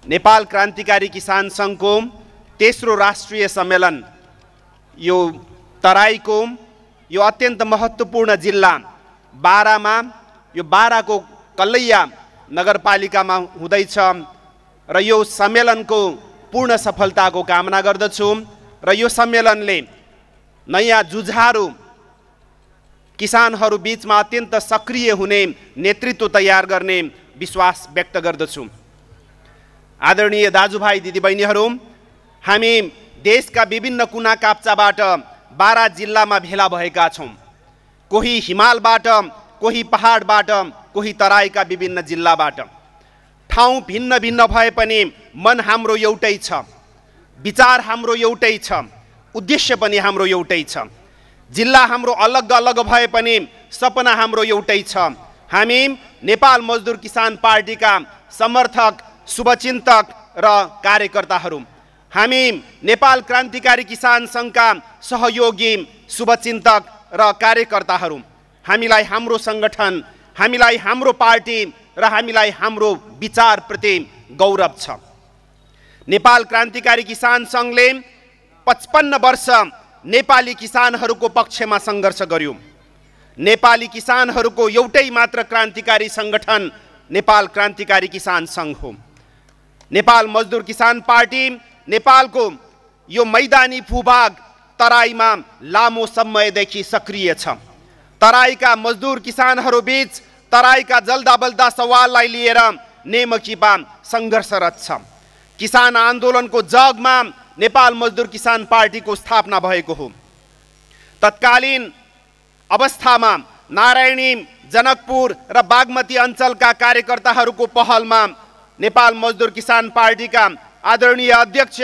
नेपाल क्रान्तिकारी किसान सङ्घको तेस्रो राष्ट्रिय सम्मेलन यो तराईको यो अत्यन्त महत्त्वपूर्ण जिल्ला बारामा यो बाराको कल्लैया नगरपालिकामा हुँदैछ र यो सम्मेलनको पूर्ण सफलताको कामना गर्दछु र यो सम्मेलनले नयाँ जुझारु किसानहरू बीचमा अत्यन्त सक्रिय हुने नेतृत्व तयार गर्ने विश्वास व्यक्त गर्दछु। आदरणीय दाजुभाइ दिदीबहिनीहरू, हामी देशका विभिन्न कुना काप्चाबाट बारा जिल्लामा भेला भएका छौँ। कोही हिमालबाट, कोही पहाडबाट, कोही तराईका विभिन्न जिल्लाबाट। ठाउँ भिन्न भिन्न भए पनि मन हाम्रो एउटै छ, विचार हाम्रो एउटै छ, उद्देश्य पनि हाम्रो एउटै छ। जिल्ला हाम्रो अलग अलग भए पनि सपना हाम्रो एउटै छ। हामी नेपाल मजदुर किसान पार्टीका समर्थक, शुभचिन्तक र कार्यकर्ताहरू, हामी नेपाल क्रान्तिकारी किसान सङ्घका सहयोगी, शुभचिन्तक र कार्यकर्ताहरू, हामीलाई हाम्रो सङ्गठन, हामीलाई हाम्रो पार्टी र हामीलाई हाम्रो विचारप्रति गौरव छ। नेपाल क्रान्तिकारी किसान सङ्घले 55 वर्ष नेपाली किसानहरूको पक्षमा सङ्घर्ष गर्यो। नेपाली किसानहरूको एउटै मात्र क्रान्तिकारी सङ्गठन नेपाल क्रान्तिकारी किसान सङ्घ हो। नेपाल मजदुर किसान पार्टी नेपालको यो मैदानी भूभाग तराईमा लामो समयदेखि सक्रिय छ। तराईका मजदुर किसानहरू बीच तराईका जल्दा बल्दा सवाललाई लिएर नेमकीपा सङ्घर्षरत छ। किसान आन्दोलनको जगमा नेपाल मजदुर किसान पार्टीको स्थापना भएको हो। तत्कालीन अवस्थामा नारायणी, जनकपुर र बागमती अञ्चलका कार्यकर्ताहरूको पहलमा नेपाल मजदुर किसान पार्टीका आदरणीय अध्यक्ष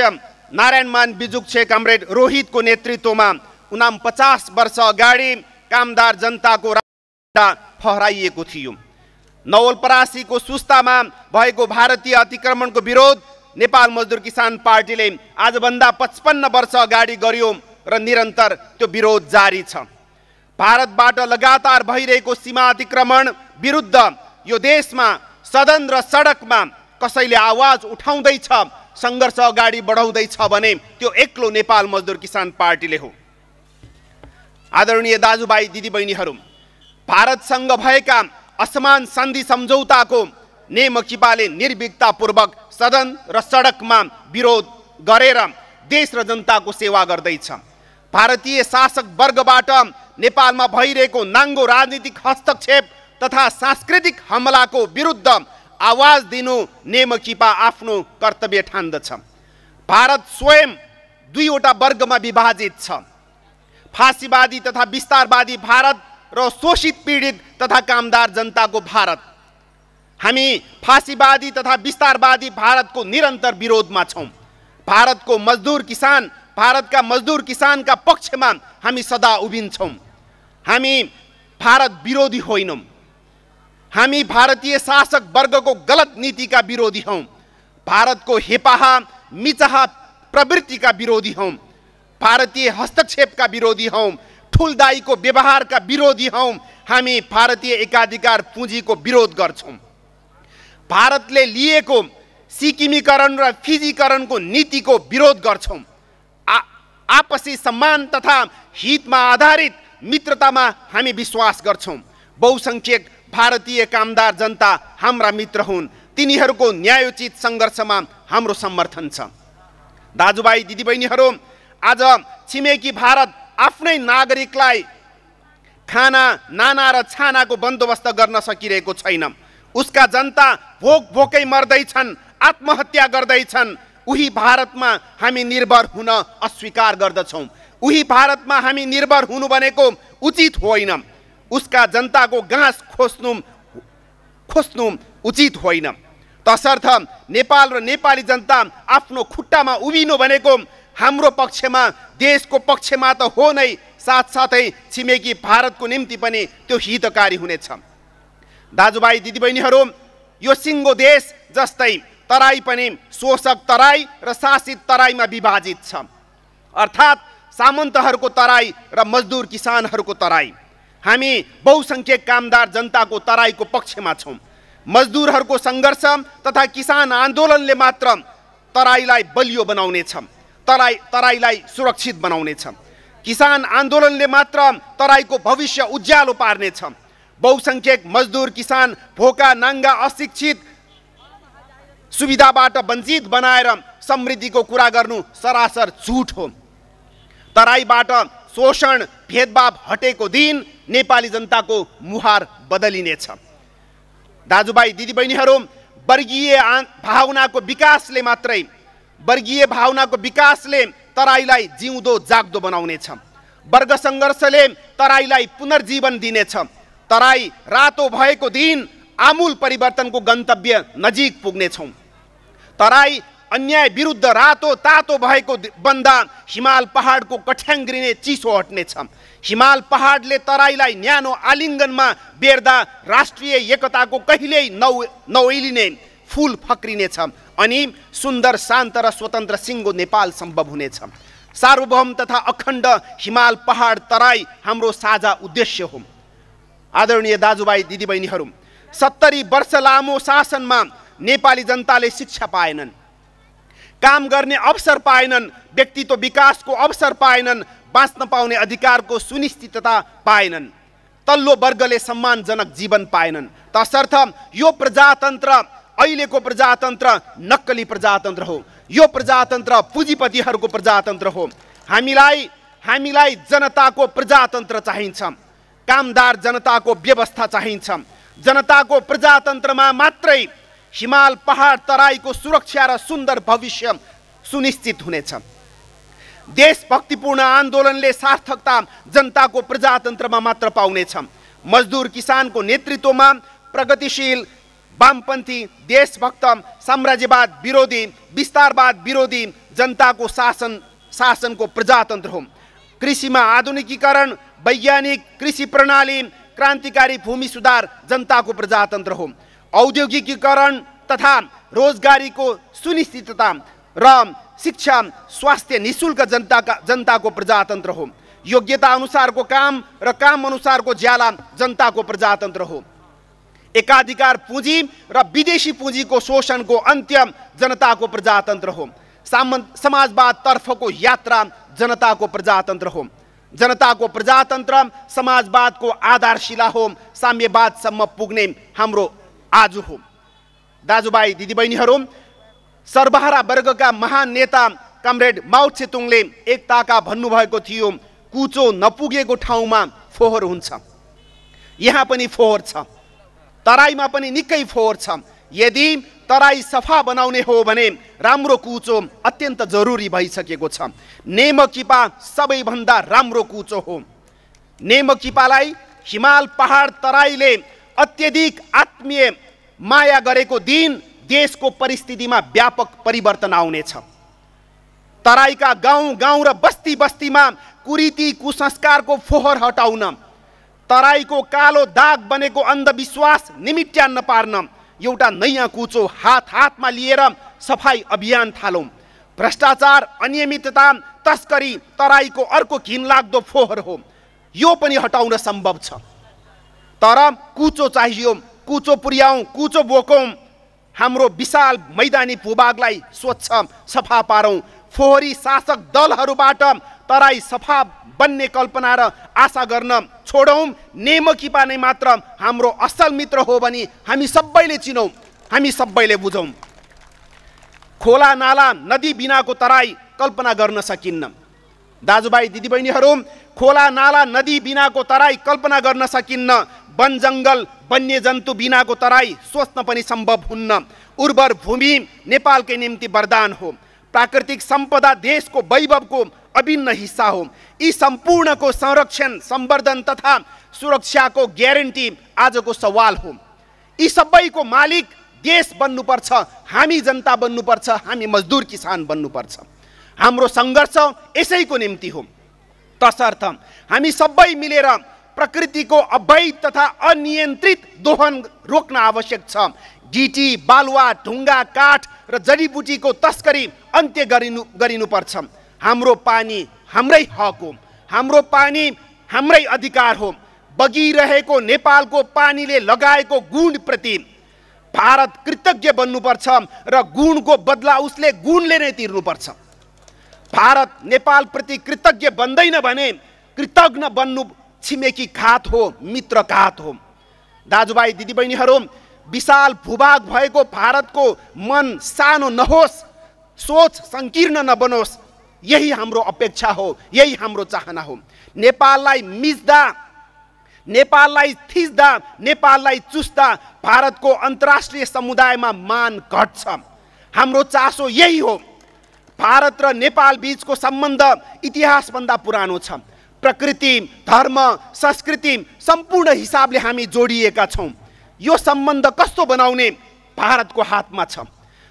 नारायणमान बिजुक्छे कमरेड रोहितको नेतृत्वमा 49 वर्ष अगाडि कामदार जनताको राष्ट्र फहराइएको थियो। नवलपरासीको सुस्तामा भएको भारतीय अतिक्रमणको विरोध नेपाल मजदुर किसान पार्टीले आजभन्दा 55 वर्ष अगाडि गर्यो र निरन्तर त्यो विरोध जारी छ। भारतबाट लगातार भइरहेको सीमा अतिक्रमण विरुद्ध यो देशमा सदन र सडकमा कसैले आवाज उठाउँदैछ, सङ्घर्ष अगाडि बढाउँदैछ भने त्यो एक्लो नेपाल मजदुर किसान पार्टीले हो। आदरणीय दाजुभाइ दिदीबहिनीहरू, भारतसँग भएका असमान सन्धि सम्झौताको नेमकीपाले निर्भीकतापूर्वक सदन र सडकमा विरोध गरेर देश र जनताको सेवा गर्दैछ। भारतीय शासक वर्गबाट नेपालमा भइरहेको नाङ्गो राजनीतिक हस्तक्षेप तथा सांस्कृतिक हमलाको विरुद्ध आवाज दिनु नेमकीपा आफ्नो कर्तव्य ठान्दछ। भारत स्वयं दुईवटा वर्गमा विभाजित छ, फाँसीवादी तथा विस्तारवादी भारत र शोषित पीडित तथा कामदार जनताको भारत। हामी फाँसीवादी तथा विस्तारवादी भारतको निरन्तर विरोधमा छौँ। भारतका मजदुर किसानका पक्षमा हामी सदा उभिन्छौँ। हामी भारत विरोधी होइनौँ। हामी भारतीय शासक वर्गको गलत नीतिका विरोधी हौँ। भारतको हेपाहा मिचाहा प्रवृत्तिका विरोधी हौँ। भारतीय हस्तक्षेपका विरोधी हौँ। ठुलदाईको व्यवहारका विरोधी हौँ। हामी भारतीय एकाधिकार पुँजीको विरोध गर्छौँ। भारतले लिएको सिक्किमीकरण र फिजीकरणको नीतिको विरोध गर्छौँ। आपसी सम्मान तथा हितमा आधारित मित्रतामा हामी विश्वास गर्छौँ। बहुसङ्ख्यक भारतीय कामदार जनता हाम्रा मित्र हुन्। तिनीहरूको न्यायोचित सङ्घर्षमा हाम्रो समर्थन छ। दाजुभाइ दिदीबहिनीहरू, आज छिमेकी भारत आफ्नै नागरिकलाई खाना, नाना र छानाको बन्दोबस्त गर्न सकिरहेको छैन। उसका जनता भोक भोकै मर्दैछन्, आत्महत्या गर्दैछन्। उही भारतमा हामी निर्भर हुन अस्वीकार गर्दछौँ। उही भारतमा हामी निर्भर हुनु भनेको उचित होइन। उसका जनताको घाँस खोज्नु उचित होइन। तसर्थ नेपाल र नेपाली जनता आफ्नो खुट्टामा उभिनु भनेको हाम्रो पक्षमा, देशको पक्षमा त हो नै, साथसाथै छिमेकी भारतको निम्ति पनि त्यो हितकारी हुनेछ। दाजुभाइ दिदीबहिनीहरू, यो सिङ्गो देश जस्तै तराई पनि शोषक तराई र शासित तराईमा विभाजित छ। अर्थात् सामन्तहरूको तराई र मजदुर किसानहरूको तराई। हामी बहुसङ्ख्यक कामदार जनताको तराईको पक्षमा छौँ। मजदुरहरूको सङ्घर्ष तथा किसान आन्दोलनले मात्र तराईलाई बलियो बनाउनेछ, तराईलाई सुरक्षित बनाउनेछ। किसान आन्दोलनले मात्र तराईको भविष्य उज्यालो पार्नेछ। बहुसङ्ख्यक मजदुर किसान भोका नाङ्गा अशिक्षित सुविधाबाट वञ्चित बनाएर समृद्धिको कुरा गर्नु सरासर झुट हो। तराईबाट शोषण भेदभाव हटेको दिन नेपाली जनताको मुहार बदलिनेछ। दाजुभाइ दिदीबहिनीहरू, वर्गीय भावनाको विकासले तराईलाई जिउँदो जाग्दो बनाउनेछ। वर्ग सङ्घर्षले तराईलाई पुनर्जीवन दिनेछ। तराई रातो भएको दिन आमूल परिवर्तनको गन्तव्य नजिक पुग्नेछौँ। तराई अन्याय विरुद्ध रातो तातो भएको बन्दा हिमाल पहाडको कठ्याङ्ग्रिने चिसो हट्नेछ। हिमाल पहाडले तराईलाई न्यानो आलिङ्गनमा बेर्दा राष्ट्रिय एकताको कहिल्यै नओइलिने फुल फक्रिनेछ अनि सुन्दर शान्त र स्वतन्त्र सिङ्गो नेपाल सम्भव हुनेछ। सार्वभौम तथा अखण्ड हिमाल पहाड तराई हाम्रो साझा उद्देश्य हो। आदरणीय दाजुभाइ दिदीबहिनीहरू, 70 वर्ष लामो शासनमा नेपाली जनताले शिक्षा पाएनन्, काम गर्ने अवसर पाएनन्, व्यक्तित्व विकासको अवसर पाएनन्, बाँच्न पाउने अधिकारको सुनिश्चितता पाएनन्, तल्लो वर्गले सम्मानजनक जीवन पाएनन्। तसर्थ यो प्रजातन्त्र, अहिलेको प्रजातन्त्र नक्कली प्रजातन्त्र हो। यो प्रजातन्त्र पुँजीपतिहरूको प्रजातन्त्र हो। हामीलाई जनताको प्रजातन्त्र चाहिन्छ। कामदार जनताको व्यवस्था चाहिन्छ। जनताको प्रजातन्त्रमा मात्रै हिमाल पहाड तराईको सुरक्षा र सुन्दर भविष्य सुनिश्चित हुनेछ। देशभक्तिपूर्ण आन्दोलनले सार्थकता जनताको प्रजातन्त्रमा मात्र पाउनेछ। मजदुर किसानको नेतृत्वमा प्रगतिशील वामपन्थी देशभक्त साम्राज्यवाद विरोधी विस्तारवाद विरोधी जनताको शासनको प्रजातन्त्र हो। कृषिमा आधुनिकीकरण, वैज्ञानिक कृषि प्रणाली, क्रान्तिकारी भूमि सुधार जनताको प्रजातन्त्र हो। औद्योगिकीकरण तथा रोजगारीको सुनिश्चितता र शिक्षा स्वास्थ्य निशुल्क जनताको प्रजातन्त्र हो। योग्यता अनुसारको काम र काम अनुसारको ज्याला जनताको प्रजातन्त्र हो। एकाधिकार पुँजी र विदेशी पुँजीको शोषणको अन्त्य जनताको प्रजातन्त्र हो। समाजवाद तर्फको यात्रा जनताको प्रजातन्त्र हो। जनताको प्रजातन्त्र समाजवादको आधारशिला हो। साम्यवादसम्म पुग्ने हाम्रो आज हो। दाजुभाइ दिदीबहिनीहरू, सर्वहारा वर्गका महान नेता कमरेड माओ त्से-तुङले एकताका भन्नुभएको थियो, कुचो नपुगेको ठाउँमा फोहोर हुन्छ। यहाँ पनि फोहोर छ, तराईमा पनि निकै फोहोर छ। यदि तराई सफा बनाउने हो भने राम्रो कुचो अत्यन्त जरुरी भइसकेको छ। नेमकिपा सबैभन्दा राम्रो कुचो हो। नेमकिपालाई हिमाल पहाड तराईले अत्यधिक आत्मीय माया गरेको दिन देशको परिस्थितिमा व्यापक परिवर्तन आउनेछ। तराईका गाउँ र बस्ती बस्तीमा कुरीति कुसंस्कारको फोहोर हटाउन, तराईको कालो दाग बनेको अन्धविश्वास निमिट्यान्न पार्न एउटा नयाँ कुचो हातमा लिएर सफाई अभियान थालौँ। भ्रष्टाचार, अनियमितता, तस्करी तराईको अर्को घिनलाग्दो फोहोर हो। यो पनि हटाउन सम्भव छ, तर कुचो चाहियो। कुचो पुर्याउँ, कुचो बोकौँ। हाम्रो विशाल मैदानी भूभागलाई स्वच्छ सफा पारौँ। फोहोरी शासक दलहरूबाट तराई सफा बन्ने कल्पना र आशा गर्न छोडौँ। नेमकिपा नै मात्र हाम्रो असल मित्र हो भनी हामी सबैले चिनौँ, हामी सबैले बुझौँ। खोला नाला नदी बिनाको तराई कल्पना गर्न सकिन्न। दाजुभाइ दिदीबहिनीहरू, खोला नाला नदी बिनाको तराई कल्पना गर्न सकिन्न। वन जङ्गल वन्यजन्तु बिनाको तराई सोच्न पनि सम्भव हुन्न। उर्वर भूमि नेपालकै निम्ति वरदान हो। प्राकृतिक सम्पदा देशको वैभवको अभिन्न हिस्सा हो। यी सम्पूर्णको संरक्षण, सम्वर्धन तथा सुरक्षाको ग्यारेन्टी आजको सवाल हो। यी सबैको मालिक देश बन्नुपर्छ, हामी जनता बन्नुपर्छ, हामी मजदुर किसान बन्नुपर्छ। हाम्रो सङ्घर्ष यसैको निम्ति हो। तसर्थ हामी सबै मिलेर प्रकृतिको अवैध तथा अनियन्त्रित दोहन रोक्न आवश्यक छ। गिटी, बालुवा, ढुङ्गा, काठ र जडीबुटीको तस्करी अन्त्य गरिनुपर्छ। हाम्रो पानी हाम्रै हक हो। हाम्रो पानी हाम्रै अधिकार हो। बगिरहेको नेपालको पानीले लगाएको गुणप्रति भारत कृतज्ञ बन्नुपर्छ र गुणको बदला उसले गुणले नै तिर्नुपर्छ। भारत नेपालप्रति कृतज्ञ बन्दैन भने कृतज्ञ बन्नु छिमेकी घात हो, मित्र घात हो। दाजुभाइ दिदीबहिनीहरू, विशाल भूभाग भएको भारतको मन सानो नहोस्, सोच सङ्कीर्ण नबनोस्, यही हाम्रो अपेक्षा हो, यही हाम्रो चाहना हो। नेपाललाई मिच्दा, नेपाललाई थिच्दा, नेपाललाई चुस्दा भारतको अन्तर्राष्ट्रिय समुदायमा मान घट्छ। हाम्रो चासो यही हो। भारत र नेपाल बीचको सम्बन्ध इतिहासभन्दा पुरानो छ। प्रकृति, धर्म, संस्कृति सम्पूर्ण हिसाबले हामी जोडिएका छौँ। यो सम्बन्ध कस्तो बनाउने भारतको हातमा छ।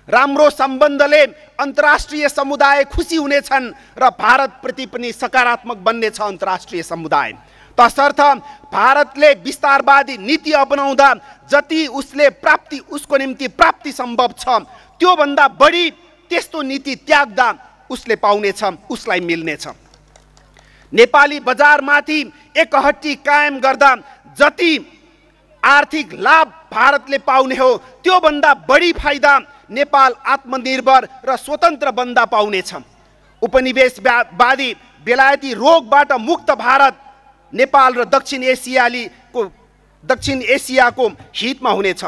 राम्रो सम्बन्धले अन्तर्राष्ट्रिय समुदाय खुसी हुनेछन् र भारतप्रति पनि सकारात्मक बन्नेछ अन्तर्राष्ट्रिय समुदाय। तसर्थ भारतले विस्तारवादी नीति अपनाउँदा जति उसको निम्ति प्राप्ति सम्भव छ, त्योभन्दा बढी त्यस्तो नीति त्याग्दा उसले पाउनेछ, उसलाई मिल्नेछ। नेपाली बजारमाथि एकहट्टी कायम गर्दा जति आर्थिक लाभ भारतले पाउने हो, त्योभन्दा बढी फाइदा नेपाल आत्मनिर्भर र स्वतन्त्र बन्दा पाउनेछ। उपनिवेशवादी बेलायती रोगबाट मुक्त भारत नेपाल र दक्षिण एसियाको हितमा हुनेछ।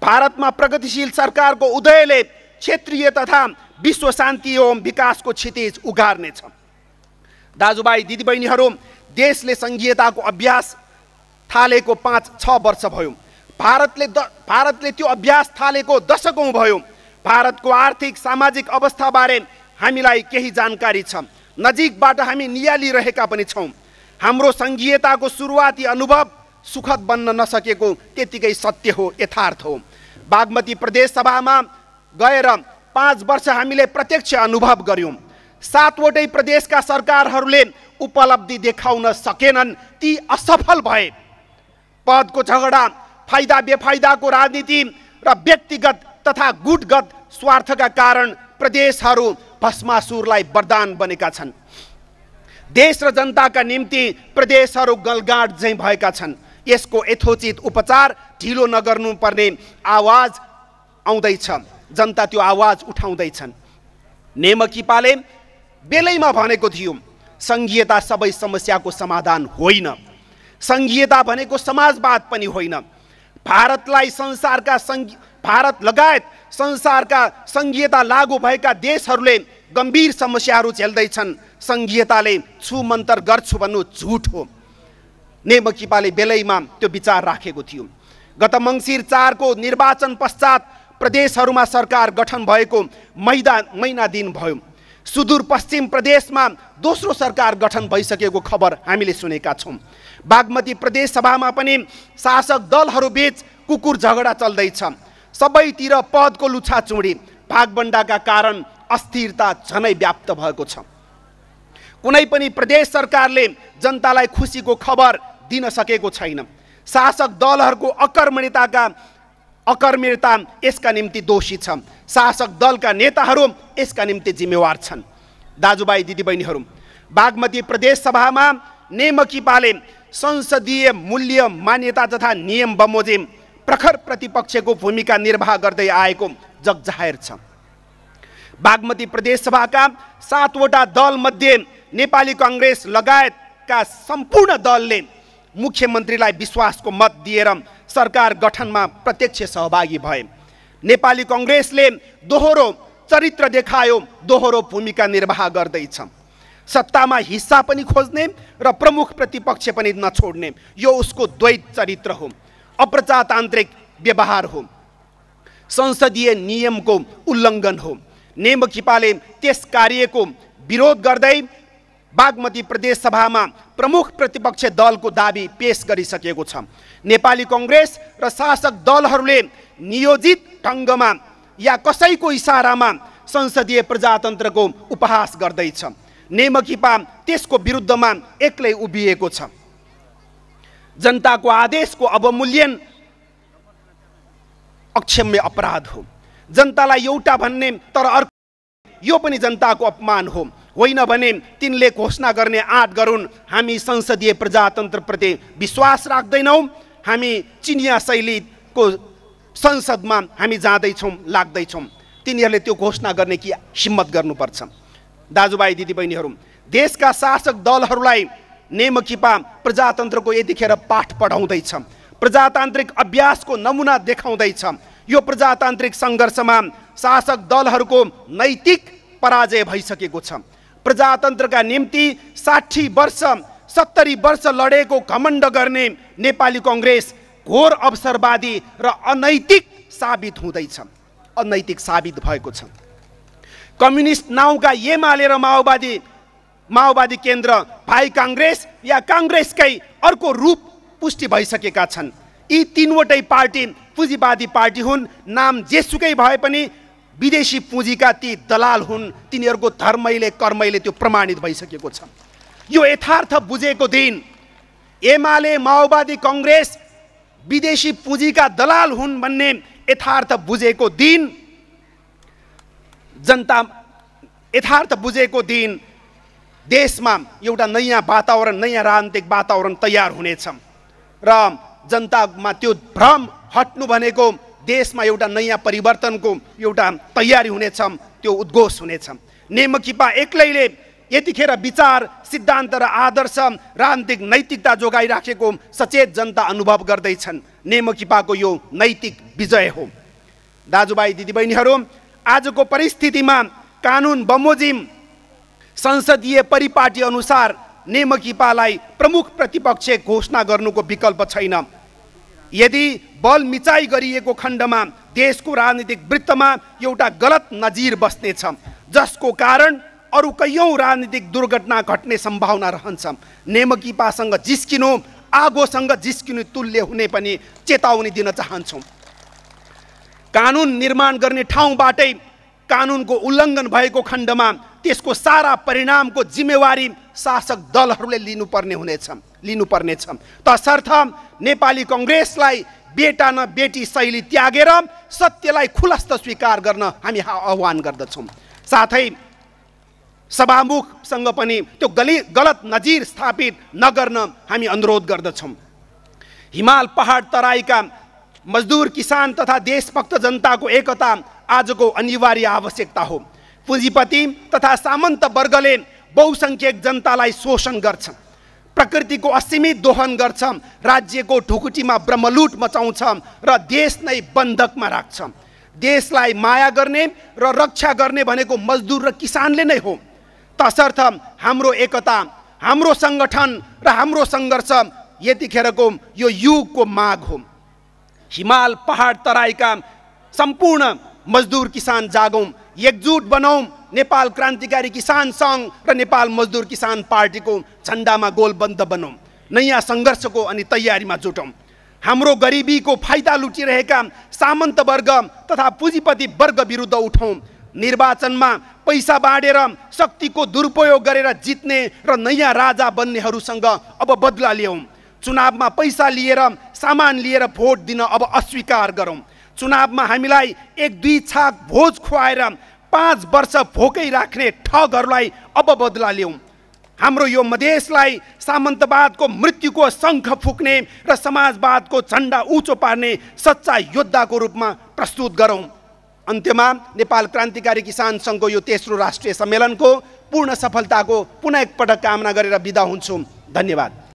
भारतमा प्रगतिशील सरकारको उदयले क्षेत्रीय तथा विश्व शान्ति एवं विकासको क्षितिज उगार्नेछ। दाजुभाइ दिदीबहिनीहरू, देशले सङ्घीयताको अभ्यास थालेको 5-6 वर्ष भयो। भारतले त्यो अभ्यास थालेको दशकौँ भयो। भारतको आर्थिक सामाजिक अवस्थाबारे हामीलाई केही जानकारी छ। नजिकबाट हामी नियालिरहेका पनि छौँ। हाम्रो सङ्घीयताको सुरुवाती अनुभव सुखद बन्न नसकेको त्यतिकै सत्य हो, यथार्थ हो। बागमती प्रदेश सभामा गएर 5 वर्ष हामीले प्रत्यक्ष अनुभव गर्यौँ। 7वटै प्रदेशका सरकारहरूले उपलब्धि देखाउन सकेनन्, ती असफल भए। पदको झगडा, फाइदा बेफाइदाको राजनीति र व्यक्तिगत तथा गुटगत स्वार्थका कारण प्रदेशहरू भस्मासुरलाई वरदान बनेका छन्। देश र जनताका निम्ति प्रदेशहरू गलगाड झैँ भएका छन्। यसको यथोचित उपचार ढिलो नगर्नुपर्ने आवाज आउँदैछ। जनता त्यो आवाज उठाउँदैछन्। नेमकिपाले बेलैमा भनेको थियो, सङ्घीयता सबै समस्याको समाधान होइन। सङ्घीयता भनेको समाजवाद पनि होइन। भारत लगायत संसारका सङ्घीयता लागू भएका देशहरूले गम्भीर समस्याहरू झेल्दैछन्। सङ्घीयताले छुमन्तर गर्छु भन्नु झुट हो। नेमकिपाले बेलैमा त्यो विचार राखेको थियो। गत मङ्सिर 4 को निर्वाचन पश्चात प्रदेशहरूमा सरकार गठन भएको महिना दिन भयो। सुदूरपश्चिम प्रदेशमा दोस्रो सरकार गठन भइसकेको खबर हामीले सुनेका छौँ। बागमती प्रदेश सभामा पनि शासक दलहरूबीच कुकुर झगडा चल्दैछ। सबैतिर पदको लुछाचुँडी, भागबण्डाका कारण अस्थिरता झनै व्याप्त भएको छ। कुनै पनि प्रदेश सरकारले जनतालाई खुसीको खबर दिन सकेको छैन। शासक दलहरूको अकर्मण्यता यसका निम्ति दोषी छ। शासक दलका नेताहरू यसका निम्ति जिम्मेवार छन्। दाजुभाइ दिदीबहिनीहरू, बागमती प्रदेश सभामा नेमकिपाले संसदीय मूल्य मान्यता तथा नियम बमोजिम प्रखर प्रतिपक्षको भूमिका निर्वाह गर्दै आएको जगजाहेर छ। बागमती प्रदेश सभाका 7वटा दलमध्ये नेपाली काङ्ग्रेस लगायतका सम्पूर्ण दलले मुख्यमन्त्रीलाई विश्वासको मत दिएर सरकार गठनमा प्रत्यक्ष सहभागी भए। नेपाली काङ्ग्रेसले दोहोरो चरित्र देखायो, दोहोरो भूमिका निर्वाह गर्दैछ। सत्तामा हिस्सा पनि खोज्ने र प्रमुख प्रतिपक्ष पनि नछोड्ने, यो उसको द्वैत चरित्र हो, अप्रजातान्त्रिक व्यवहार हो, संसदीय नियमको उल्लङ्घन हो। नेमकिपाले त्यस कार्यको विरोध गर्दै बागमती प्रदेश सभामा प्रमुख प्रतिपक्ष दलको दाबी पेश गरिसकेको छ। नेपाली काङ्ग्रेस र शासक दलहरूले नियोजित ढङ्गमा या कसैको इसारामा संसदीय प्रजातन्त्रको उपहास गर्दैछ। नेमकिपा त्यसको विरुद्धमा एक्लै उभिएको छ। जनताको आदेशको अवमूल्यन अक्षम्य अपराध हो। जनतालाई एउटा भन्ने तर अर्को, यो पनि जनताको अपमान हो। होइन भने तिनले घोषणा गर्ने आँट गरून्, हामी संसदीय प्रजातन्त्रप्रति विश्वास राख्दैनौँ, हामी चिनिया शैलीको संसदमा हामी जाँदैछौँ लाग्दैछौँ। तिनीहरूले त्यो घोषणा गर्ने कि हिम्मत गर्नुपर्छ। दाजुभाइ दिदीबहिनीहरू, देशका शासक दलहरूलाई नेमकिपा प्रजातन्त्रको यतिखेर पाठ पढाउँदैछ, प्रजातान्त्रिक अभ्यासको नमुना देखाउँदैछ। यो प्रजातान्त्रिक सङ्घर्षमा शासक दलहरूको नैतिक पराजय भइसकेको छ। प्रजातन्त्रका निम्ति 60 वर्ष 70 वर्ष लडेको घमण्ड गर्ने नेपाली कङ्ग्रेस घोर अवसरवादी र अनैतिक साबित हुँदैछ, अनैतिक साबित भएको छ। कम्युनिस्ट नाउँका एमाले र माओवादी केन्द्र भाइ काङ्ग्रेस या काङ्ग्रेसकै अर्को रूप पुष्टि भइसकेका छन्। यी तीनवटै पार्टी पुँजीवादी पार्टी हुन्। नाम जेसुकै भए पनि विदेशी पुँजीका ती दलाल हुन्। तिनीहरूको धर्मैले कर्मैले त्यो प्रमाणित भइसकेको छ। यो यथार्थ बुझेको दिन एमाले माओवादी कङ्ग्रेस विदेशी पुँजीका दलाल हुन् भन्ने यथार्थ बुझेको दिन यथार्थ बुझेको दिन देशमा एउटा नयाँ वातावरण, नयाँ राजनीतिक वातावरण तयार हुनेछ र जनतामा त्यो भ्रम हट्नु भनेको देशमा एउटा नयाँ परिवर्तनको एउटा तयारी हुनेछ, त्यो उद्घोष हुनेछ। नेमकिपा एक्लैले यतिखेर विचार, सिद्धान्त र आदर्श, राजनीतिक नैतिकता जोगाइराखेको सचेत जनता अनुभव गर्दैछन्। नेमकिपाको यो नैतिक विजय हो। दाजुभाइ दिदीबहिनीहरू, आजको परिस्थितिमा कानुन बमोजिम संसदीय परिपाटी अनुसार नेमकिपालाई प्रमुख प्रतिपक्ष घोषणा गर्नुको विकल्प छैन। यदि बल मिचाइ गरिएको खण्डमा देशको राजनीतिक वृत्तमा एउटा गलत नजिर बस्नेछ, जसको कारण अरू कैयौँ राजनीतिक दुर्घटना घट्ने सम्भावना रहन्छ। नेमकिपासँग जिस्किनु आगोसँग जिस्किनु तुल्य हुने पनि चेतावनी दिन चाहन्छौँ। कानुन निर्माण गर्ने ठाउँबाटै कानुनको उल्लङ्घन भएको खण्डमा त्यसको सारा परिणामको जिम्मेवारी शासक दलहरूले लिनुपर्नेछ। तसर्थ नेपाली कङ्ग्रेसलाई बेटा न बेटी शैली त्यागेर सत्यलाई खुलस्त स्वीकार गर्न हामी आह्वान गर्दछौँ। साथै सभामुखसँग पनि त्यो गलत नजिर स्थापित नगर्न हामी अनुरोध गर्दछौँ। हिमाल पहाड तराईका मजदुर, किसान तथा देशभक्त जनताको एकता आजको अनिवार्य आवश्यकता हो। पुँजीपति तथा सामन्त वर्गले बहुसङ्ख्यक जनतालाई शोषण गर्छ, प्रकृतिको असीमित दोहन गर्छ, राज्यको ढुकुटीमा ब्रह्मलुट मचाउँछ र देश नै बन्धकमा राख्छ। देशलाई माया गर्ने र रक्षा गर्ने भनेको मजदुर र किसानले नै हो। तसर्थ हाम्रो एकता, हाम्रो सङ्गठन र हाम्रो सङ्घर्ष यतिखेरको यो युगको माग हो। हिमाल पहाड तराईका सम्पूर्ण मजदुर किसान जागौँ, एकजुट बनाऊँ। नेपाल क्रान्तिकारी किसान सङ्घ र नेपाल मजदुर किसान पार्टीको झन्डामा गोलबन्द बनौँ। नयाँ सङ्घर्षको अनि तयारीमा जुटौँ। हाम्रो गरिबीको फाइदा लुटिरहेका सामन्त वर्ग तथा पुँजीपति वर्ग विरुद्ध उठौँ। निर्वाचनमा पैसा बाँडेर शक्तिको दुरुपयोग गरेर जित्ने र नयाँ राजा बन्नेहरूसँग अब बदला ल्याउँ। चुनावमा पैसा लिएर, सामान लिएर भोट दिन अब अस्वीकार गरौँ। चुनावमा हामीलाई 1-2 छाक भोज खुवाएर 5 वर्ष भोकै राख्ने ठगहरूलाई अब बदला ल्याउँ। हाम्रो यो मधेसलाई सामन्तवादको मृत्युको शङ्ख फुक्ने र समाजवादको झन्डा उँचो पार्ने सच्चा योद्धाको रूपमा प्रस्तुत गरौँ। अन्त्यमा नेपाल क्रान्तिकारी किसान सङ्घको यो तेस्रो राष्ट्रिय सम्मेलनको पूर्ण सफलताको पुनः एकपटक कामना गरेर बिदा हुन्छु। धन्यवाद।